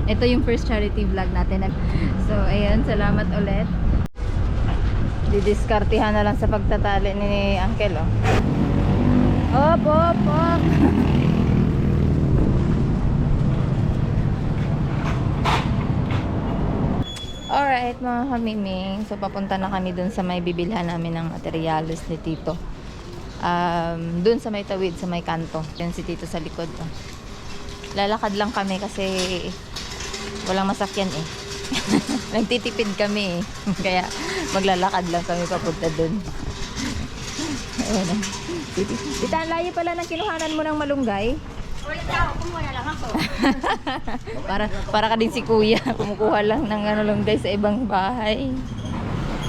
Ito yung first charity vlog natin. So, ayan, salamat ulit. Didiskartihan na lang sa pagtatali ni Uncle, oh. Op, op, op. Alright, mga kamiming. So, papunta na kami dun sa may bibilhan namin ng materials ni Tito. Dun sa may tawid, sa may kanto. Yan si Tito sa likod, oh. Lalakad lang kami kasi walang masakyan eh. Nagtitipid kami eh. Kaya maglalakad lang kami papunta dun. Ayan. Tita, ang layo pala ng kinuhanan mo ng malunggay. Kumuha na lang ako. para ka din si kuya. Kumukuha lang ng malunggay sa ibang bahay.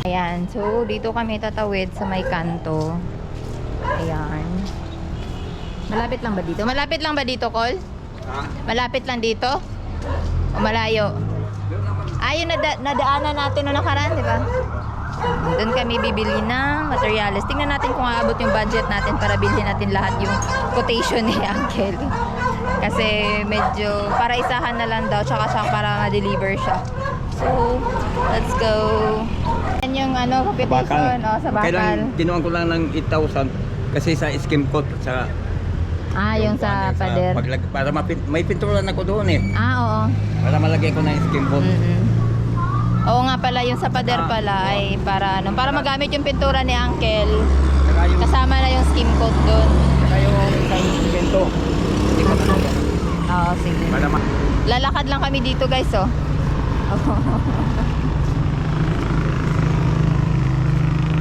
Ayan. So, dito kami tatawid sa may kanto. Ayan. Malapit lang ba dito? Malapit lang ba dito, Col? Malapit lang dito? O malayo? Ayun, nadaanan natin noong nakaraan, di ba? Doon kami bibili ng materials. Tingnan natin kung aabot yung budget natin para bilhin natin lahat yung quotation ni Uncle. Kasi medyo para isahan na lang daw, tsaka siyang para ma-deliver siya. So, let's go. Yan yung ano, quotation sa bakal. Kailan ginawan ko lang ng 8,000 kasi sa skim coat sa yung sa pader. Para may pintura na ko doon eh. Oo. Para malagay ko na yung skim coat. Oo nga pala, yung sa pader pala ay para ano, para magamit yung pintura ni Uncle. Kasama na yung skim coat doon. Saka yung simento. Oo, sige. Lalakad lang kami dito, guys, oh.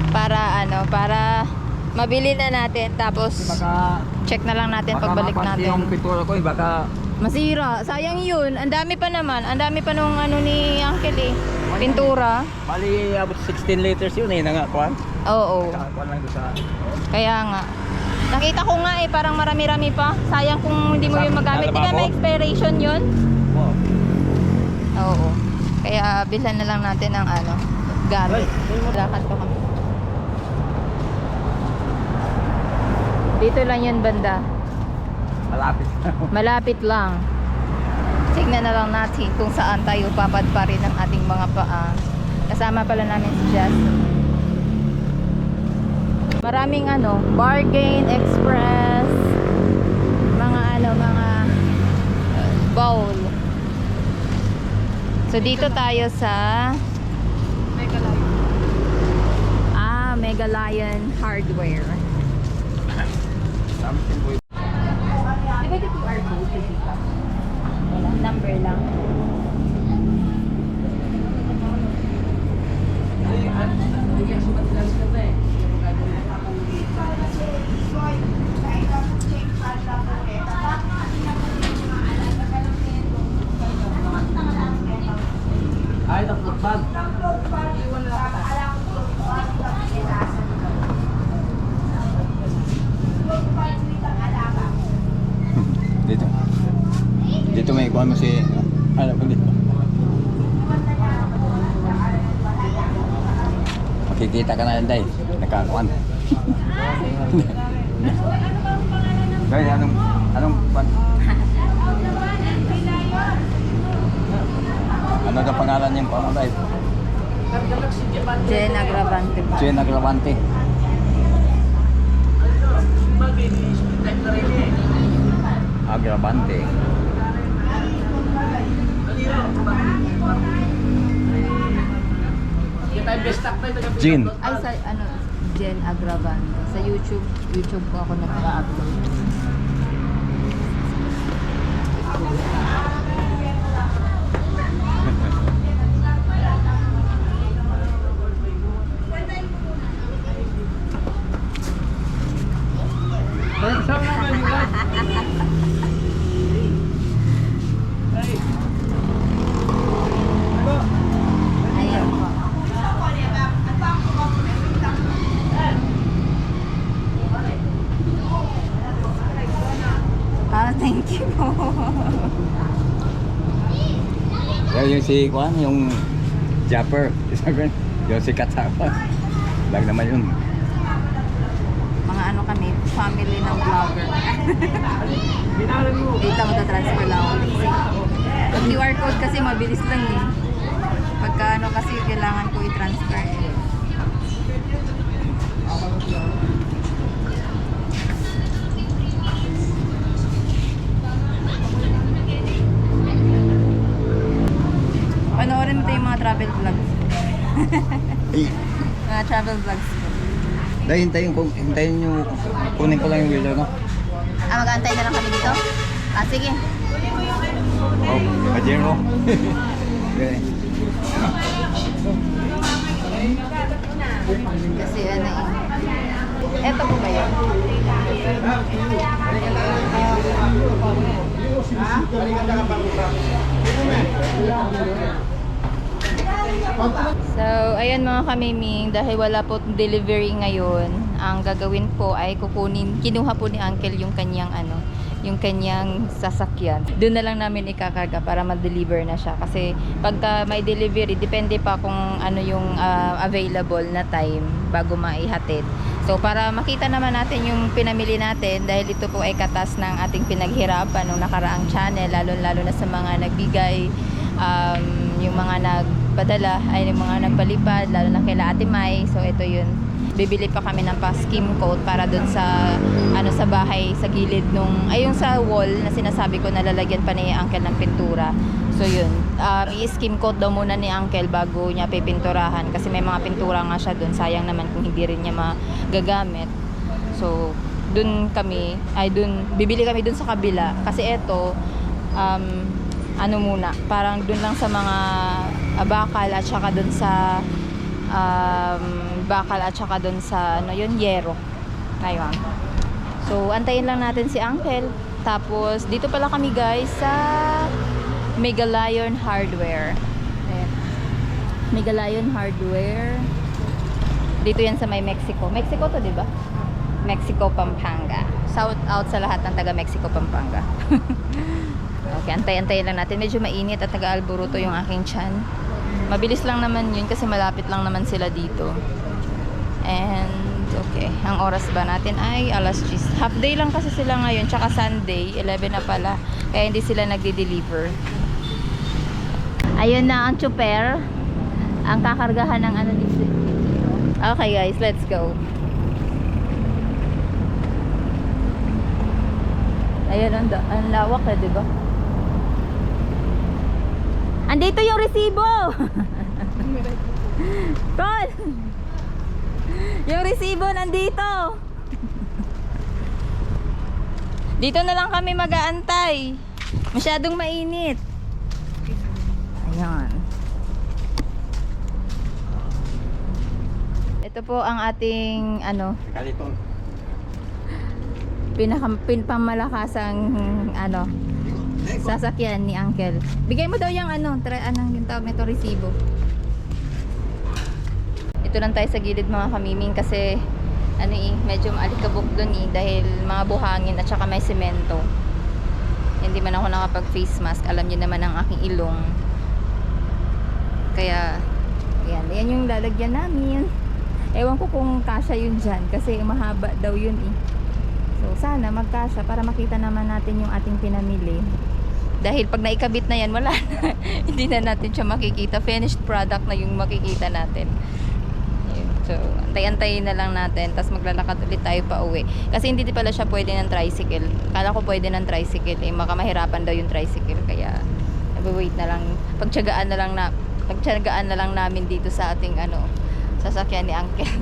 Para ano, para mabili na natin tapos check na lang natin pagbalik natin. Yung pintura ko, baka masira. Sayang yun. Ang dami pa naman. Ang dami pa nung ano ni Uncle eh. Pintura. bali about 16 liters yun eh, nangakuan. Oo. Nakakuan lang doon sa... Kaya nga. Nakita ko nga eh, parang marami-rami pa. Sayang kung hindi mo yun magamit. Di ba may expiration yun? Wow. Oo. Kaya bilhan na lang natin ng ano, gamit. Lakad pa kami. Dito lang yun banda. Malapit. Malapit lang. Tignan na lang natin kung saan tayo papadparin ng ating mga paa. Kasama pala namin si Jess. Maraming ano, Bargain Express, mga ano, mga bowl. So dito tayo sa Mega Lion Hardware. Di ba ito QR code dito? Wala, number lang. Ay, nakapag. Dito may ikuha mo si... Ano po dito? Makikita ka na yan, Day. Nakakuan. Day, anong pan? Ano ka pangalan niya pa mo, Day? Jen Agravante. Jen Agravante. Agravante. Jen. Ay, sa ano, Jen Agravante. Sa YouTube po ako nag-upload. Ayan po. Thank you po. Yung si Juan, yung Japper. Yung si Katsapa. Lag naman yun. Mga ano kami, family ng vlogger. Dito mo transfer lang ulit. Pag QR code kasi mabilis lang eh. Pagka ano kasi kailangan ko i-transfer eh. Panoorin mo tayo yung mga travel vlogs. Eh, Mga travel vlogs ko. dahil hintayin nyo, kunin ko lang yung wheeler, no? Mag-aantay na lang kami dito? Sige. Oh, Pajero. Okay. Kasi ano eh. Eto po ba yun? So, ayan mga kamiming, dahil wala po delivery ngayon, ang gagawin po ay kinuha po ni Uncle yung kanyang yung kanyang sasakyan. Doon na lang namin ikakarga para ma-deliver na siya. Kasi pagka may delivery, depende pa kung ano yung available na time bago maihatid. So, para makita naman natin yung pinamili natin, dahil ito po ay katas ng ating pinaghirapan nung nakaraang channel, lalo na sa mga nagbigay, yung mga nagpadala, ay yung mga nagpalipad, lalo na kay Ate Mai. So, ito yun. Bibili pa kami ng pa-skim coat para dun sa sa bahay sa gilid yung sa wall na sinasabi ko na lalagyan pa ni Uncle ng pintura. So yun, i-skim coat daw muna ni Uncle bago niya pipinturahan kasi may mga pintura nga siya dun, sayang naman kung hindi rin niya magagamit. So bibili kami dun sa kabila kasi eto muna, parang dun lang sa mga bakal at saka dun sa yero. Ayun. So, antayin lang natin si Uncle. Tapos, dito pala kami guys sa Megalion Hardware. Ayan. Megalion Hardware. Dito yan sa may Mexico. Mexico to, di ba? Mexico, Pampanga. Shout out sa lahat ng taga Mexico, Pampanga. Okay, antayin lang natin. Medyo mainit at taga-alburuto yung aking tiyan. Mabilis lang naman yun kasi malapit lang naman sila dito. And okay, ang oras ba natin ay alas 10. Half day lang kasi sila ngayon, tsaka Sunday 11 na pala, kaya hindi sila nagde-deliver. Ayun na ang chuper, ang kakargahan ng dito. Okay guys, let's go. Ayun ang lawak eh, diba? Andito yung resibo. Tol! Yung resibo nandito. Dito na lang kami mag-aantay. Masyadong mainit. Ayan. Ito po ang ating Kaliton. pamalakasang sasakyan ni Uncle. Bigay mo daw yung yung tawag nito, resibo. Ito lang tayo sa gilid mga kamiming kasi medyo maalikabok dun dahil mga buhangin at saka may semento. Hindi man ako nakapag face mask, alam niyo naman ang aking ilong. Kaya yan yung lalagyan namin. Ewan ko kung kasya yun dyan kasi mahaba daw yun So sana magkasya para makita naman natin yung ating pinamili. Dahil pag naikabit na yan, wala na. Hindi na natin siya makikita. Finished product na yung makikita natin. So, antay-antayin na lang natin. Tapos maglalakad ulit tayo pa uwi. Kasi hindi pala siya pwede ng tricycle. Kala ko pwede ng tricycle. Makamahirapan daw yung tricycle. Kaya, wait na lang. Pagtsagaan na lang namin dito sa ating sasakyan ni Uncle.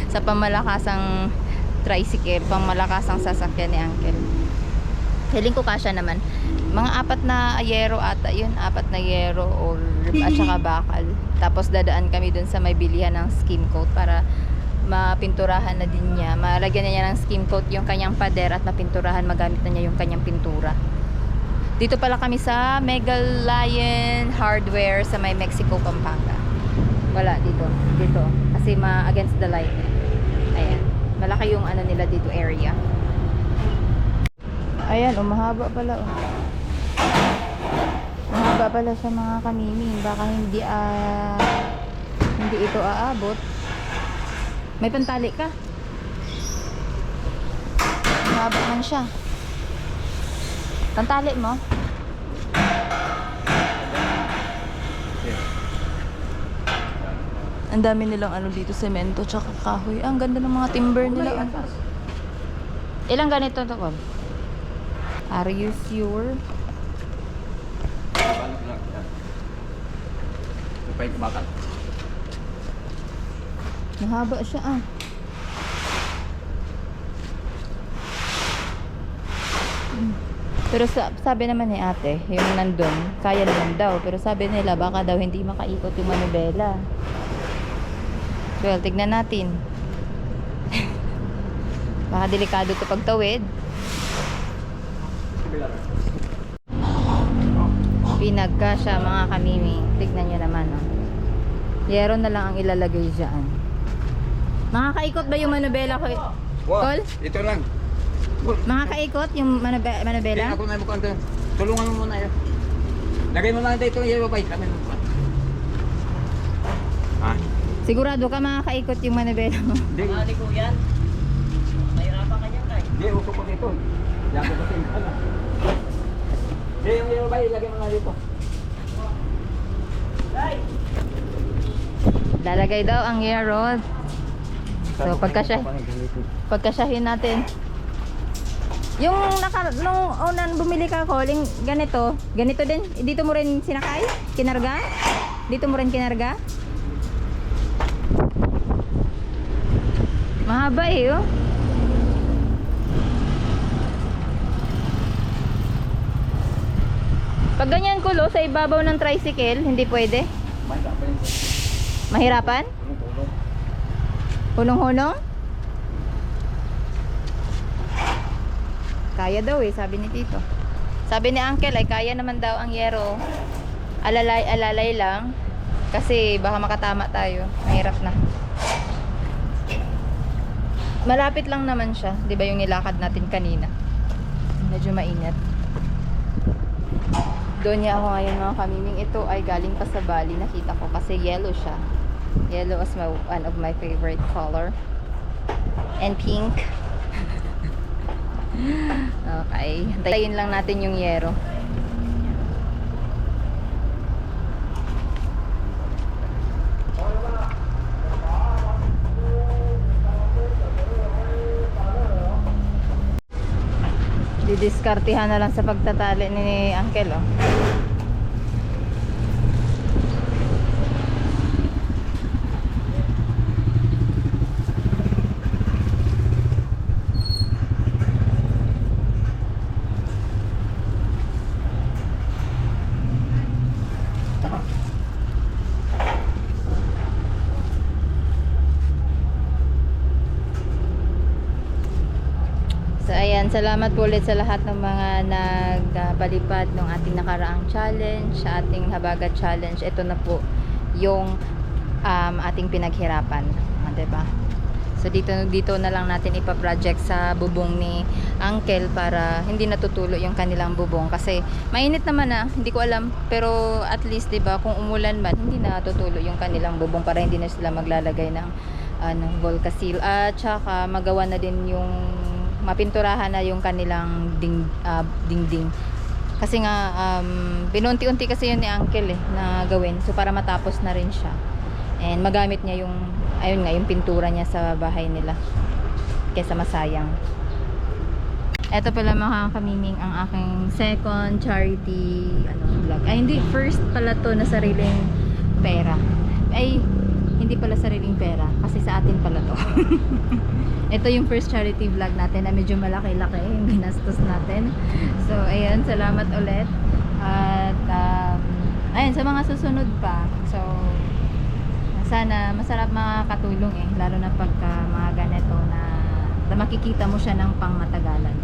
Sa pamalakasang tricycle. Pamalakasang sasakyan ni Uncle. Feeling ko kasya naman. Mga 4 na yero ata yun. 4 na yero at saka bakal. Tapos dadaan kami dun sa may bilihan ng skim coat para mapinturahan na din niya. Malagyan na niya ng skim coat yung kanyang pader at mapinturahan, magamit na niya yung kanyang pintura. Dito pala kami sa Megalion Hardware sa may Mexico, Pampanga. Wala dito. Kasi against the light. Ayan. Malaki yung nila dito area. Ayan, mahaba pala. Mahaba pala sa mga kamiming. Baka hindi ito aabot. May pantali ka? Mahaba man siya. Pantali mo? Ang dami nilang ano dito, semento tsaka kahoy. Ang ganda ng mga timber nila. Ilang ganito to, Bob? Are you sure? Ito pa yung bakal. Mahaba siya ah. Pero sabi naman ni ate, yung nandun, kaya naman daw. Pero sabi nila, baka daw hindi makaikot yung manubela. Well, tignan natin. Baka delikado to pagtawid. Pinagka siya mga kamimi. Tignan nyo naman oh. Yero na lang ang ilalagay dyan. Makakaikot ba yung manubela ko? Col? Ito lang. Makakaikot yung manubela? Kaya ako na mo kanto. Tulungan mo muna yan. Lagay mo lang dito yung yellow bike. Kami mo. Ah. Sigurado ka makakaikot yung manubela mo? Hindi ko yan. Mahirapan ka niyan kay. Hindi, uso ko dito. Yan ko kasi ka na. Hindi, yung yellow bike, lagay mo lang dito. Lalagay daw ang gear rod. So pagkasyahin natin. Yung nung unan bumili ka calling ganito din. Dito mo rin sinakay? Kinarga? Dito mo rin kinarga? Mahaba eh oh. Pag ganyan kulo sa ibabaw ng tricycle, hindi pwede. Mahirapan? Hunong-hunong? Kaya daw eh, sabi ni Tito. Sabi ni Uncle ay kaya naman daw ang yero. Alalay lang. Kasi baka makatama tayo. Mahirap na. Malapit lang naman siya. Di ba yung nilakad natin kanina? Medyo mainit. Doon niya ako ngayon mga kamiming. Ito ay galing pa sa Bali. Nakita ko kasi yellow siya. Yellow is one of my favorite color. And pink. Okay. Hintayin lang natin yung yero. Didiskartihan na lang sa pagtatali ni Uncle oh. So ayan, salamat po ulit sa lahat ng mga nagpalipad ng ating nakaraang challenge, sa ating Habagat Challenge. Ito na po yung ating pinaghirapan, diba? So dito na lang natin ipa-project sa bubong ni Uncle para hindi natutulo yung kanilang bubong kasi mainit naman na, hindi ko alam, pero at least diba kung umulan man hindi natutulo yung kanilang bubong para hindi na sila maglalagay ng Volcasil at saka magawa na din yung mapinturahan na yung kanilang dingding. Kasi nga pinunti-unti kasi yun ni Uncle eh na gawin. So para matapos na rin siya. And magamit niya yung ayun nga yung pintura niya sa bahay nila. Kaysa masayang. Ito pala mga kamiming ang aking second charity vlog. Ay hindi, first pala to na sariling pera. Ay hindi pala sariling pera kasi sa atin pala to. Ito yung first charity vlog natin na medyo malaki-laki yung ginastos natin. So, ayan, salamat ulit. At, ayun, sa mga susunod pa. So, sana masarap makakatulong eh. Lalo na pagka mga ganito na makikita mo siya ng pangmatagalan.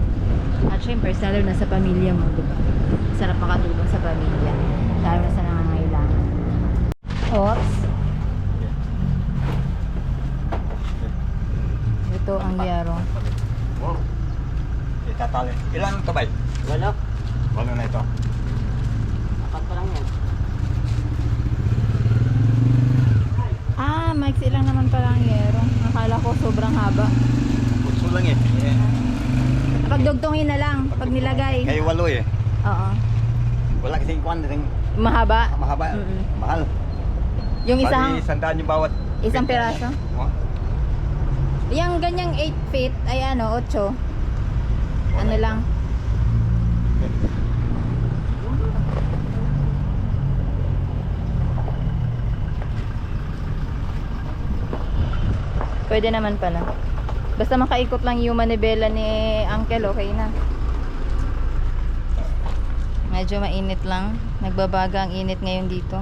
At syempre, lalo na sa pamilya mo, diba? Sarap makatulong sa pamilya. Lalo na sa nangangailangan. Oops. Ito ang yaro. Wow. Itatali. Ilan ito ba? Walo na ito. Apat pa lang yan. Maiksi lang naman pala ang yero. Akala ko sobrang haba. Putso lang eh. Pagdugtungin na lang, pag nilagay. Kayo walo eh. Oo. Wala kasing kwan. Mahaba? Mahaba. Mm-mm. Mahal. Yung isang, Bali, 100 yung bawat. isang feet na piraso? yan. Oh. Yung ganyang 8 feet, ay ano, 8. Ano lang. Pwede naman pala. Basta makaikot lang yung manibela ni Uncle, okay na. Medyo mainit lang. Nagbabaga ang init ngayon dito.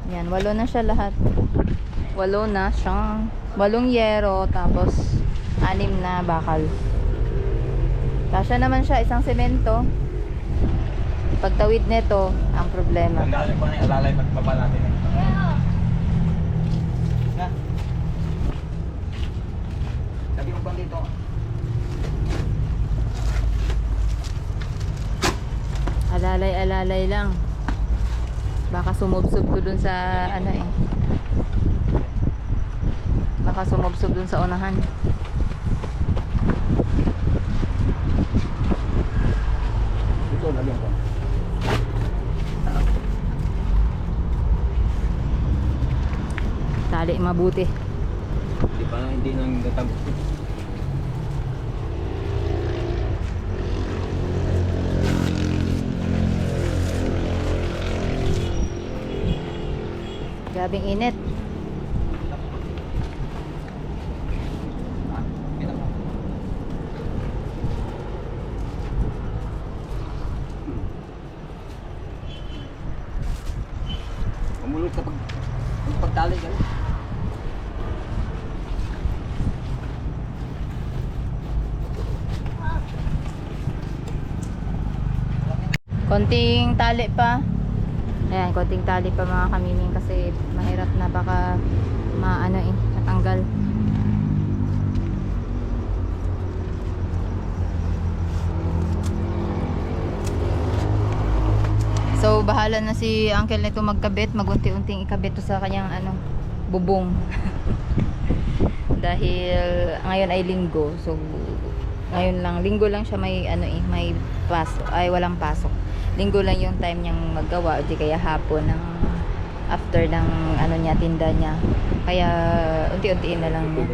Yan, 8 na siya lahat. 8 na siyang 8 yero, tapos 6 na bakal. Kasya naman siya, isang semento. Pagtawid nito, ang problema. Ang galing ko na yung alalay magbaba natin. Na. Sabi ko bang dito? Alalay lang. Baka sumubsob to dun sa ano eh. Baka sumubsob dun sa unahan. Dito, lagyan ko. Tali mabuti. Hindi nang natagos. Grabing init. Umulot kapag pagtali ka na. Konting tali pa. Ayan, konting tali pa mga kamining kasi mahirap na baka maano eh, matanggal. So bahala na si Uncle nito magkabit, magunti-unting ikabit to sa kanyang ano, bubong. Dahil ngayon ay linggo. So ngayon lang, linggo lang siya may ano eh, may pasok, ay walang pasok. Linggo lang yung time niyang maggawa, o di kaya hapon ng after ng ano niya, tinda niya. Kaya unti-untiin na lang niya.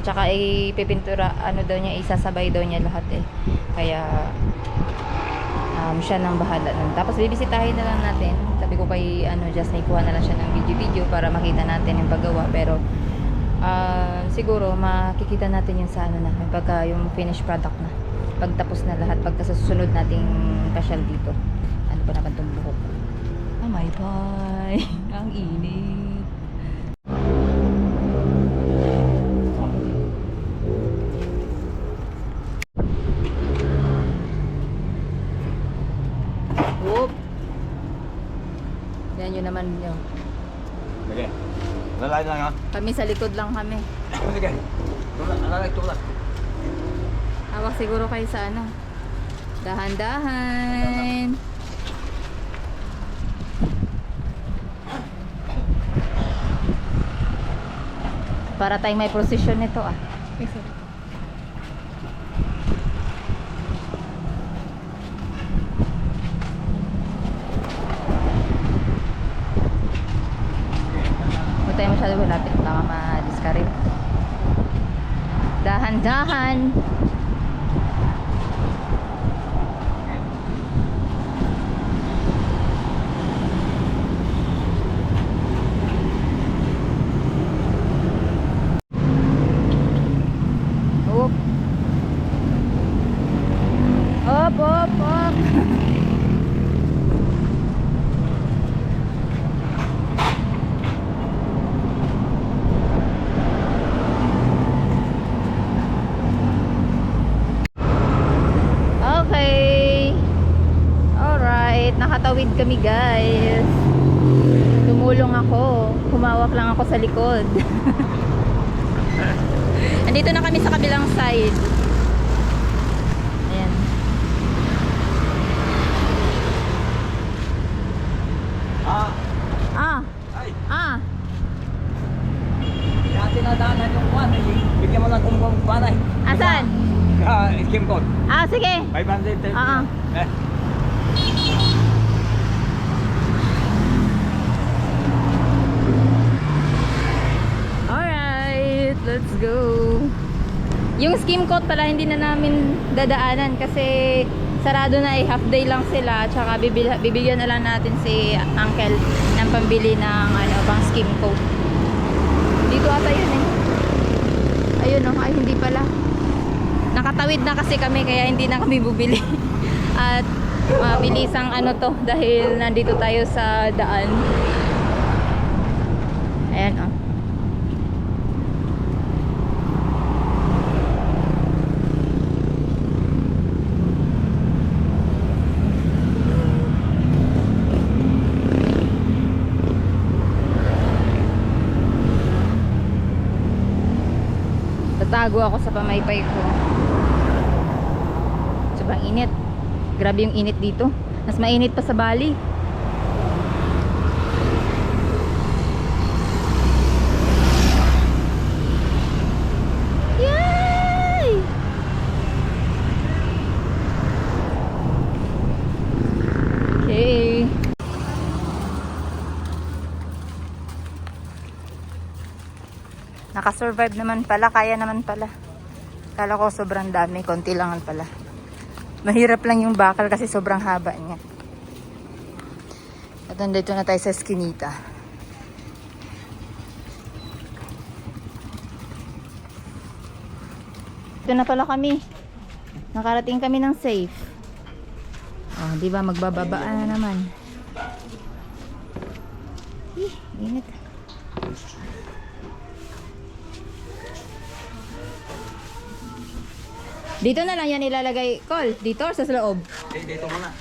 Tsaka ipipintura, ano daw niya, isasabay daw niya lahat eh. Kaya siya nang bahala nun. Tapos bibisitahin na lang natin. Sabi ko kay ano, just naikuha na lang siya ng video-video para makita natin yung paggawa. Pero siguro makikita natin yung sa ano na, pagka yung finished product na. Pagtapos na lahat, pagka sa susunod nating pasyal dito. Ano pa naman itong buhok? Oh my God! Ang init! Whoop! Yan yun naman yun. Sige. Lalay lang ha. Kami sa likod lang kami. Sige. Tulak, lalay, tulak. Hawak siguro kayo sa ano. Dahan-dahan. Para tayong may precision nito ah. Huwag tayo masyado malapit. Baka ma-discourage. Dahan-dahan. Up. Up, up, up. Okay. Alright, nakatawid kami guys. Tumulong ako. Humawak lang ako sa likod. Andito na kami sa kabilang side. Ayan. Ah, Ah, ay. ah. Dati na daanan yung kwan. Bigyan mo lang kung panay. Asan? Skim code. Ah, sige. 530. Oo. Eh. skim coat pala hindi na namin dadaanan kasi sarado na half day lang sila. Tsaka bibigyan na lang natin si uncle ng pambili ng pang skim coat. Dito ata yun eh. Ayun ay hindi pala. Nakatawid na kasi kami kaya hindi na kami bubili. At mabilis ang to dahil nandito tayo sa daan. Ayan tatago ako sa pamaypay ko. Sobrang init. Grabe yung init dito. Mas mainit pa sa Bali. Yay! Okay. Nakasurvive naman pala, kaya naman pala. Kala ko sobrang dami, konti lang pala. Mahirap lang yung bakal kasi sobrang haba niya. At nandito na tayo sa Eskinita. Ito na pala kami. Nakarating kami ng safe. Oh, di ba magbababaan na naman. Init. Dito na lang yan ilalagay, Col. Dito or sa loob? Dito muna.